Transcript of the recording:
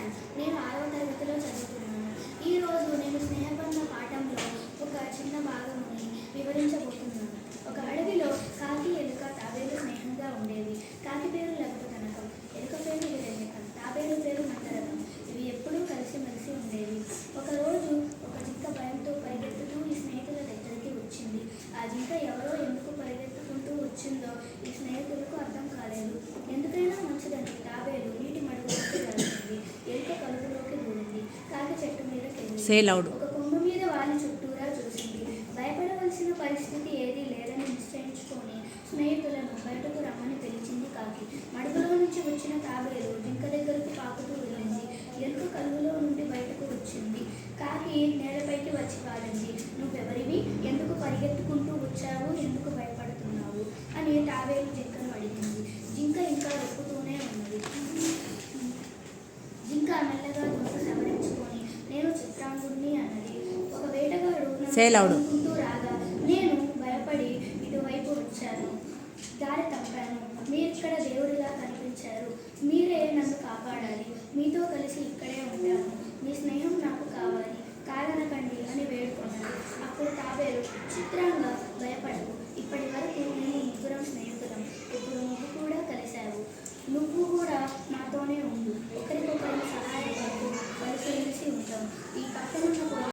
రాజు. నేను 6వ తరగతిలో చదువుతున్నాను. ఈరోజు నేను స్నేహబంధ పాఠంలో ఒక చిన్న భాగముని వివరించబోతున్నాను. ఒక అడవిలో కాకి, ఎలుక, తాబేలు స్నేహంగా ఉండేవి. కాకి పేరు లఘుపతనకం, ఎలుక పేరు హిరణ్యకం, తాబేలు పేరు మంటరకం. ఇవి ఎప్పుడూ కలిసిమెలిసి ఉండేవి. ఒకరోజు ఒక జింక భయంతో పరిగెత్తుతూ ఈ స్నేహితుల దగ్గరికి వచ్చింది. ఆ జింక ఎవరో ఎందుకు పరిగెత్తుకుంటూ వచ్చిందో ఈ స్నేహితులకు అర్థం కాలేదు. ఎందుకైనా మంచిదని తాబేలు నీటి మడుగులోకి వెళ్తుంది. ఎలుక కలుగులోకి దూరింది. కాకి చెట్టు మీద ఒక కొమ్ము మీద వాలి చుట్టూరా చూసింది. భయపడవలసిన పరిస్థితి ఏదీ లేదని నిశ్చయించుకొని స్నేహితులను బయటకు రమ్మని పిలిచింది కాకి. మడుగులో నుంచి వచ్చిన తాబేలు జింక దగ్గరకు పాకుతూ వెళ్ళింది. ఎలుక కలుగులో నుండి బయటకు వచ్చింది. కాకి నేలపైకి వచ్చి వాలింది. నువ్వెవరివి? ఎందుకు పరిగెత్తుకుంటూ వచ్చావు? ఎందుకు భయపడుతున్నావు అని తాబేలు జింకను అడిగింది. జింక ఇంకా రొప్పుతూనే ఉన్నది. జింక మెల్లగా గొంతు సవరించుకొని నేను చిత్రాంగుడిని అన్నది. ఒక వేటగాడు నన్ను రాగా నేను భయపడి ఇటువైపు వచ్చాను. దారి తప్పాను. మీరిక్కడ దేవుడిలా కనిపించారు. మీరే నన్ను కాపాడాలి. మీతో కలిసి ఇక్కడే ఉంటాను. మీ స్నేహం నాకు కావాలి. కాదనకండి అని వేడుకున్నది. అప్పుడు తాబేలు చిత్రంగా భయపడకు. ఇప్పటి వరకు నేను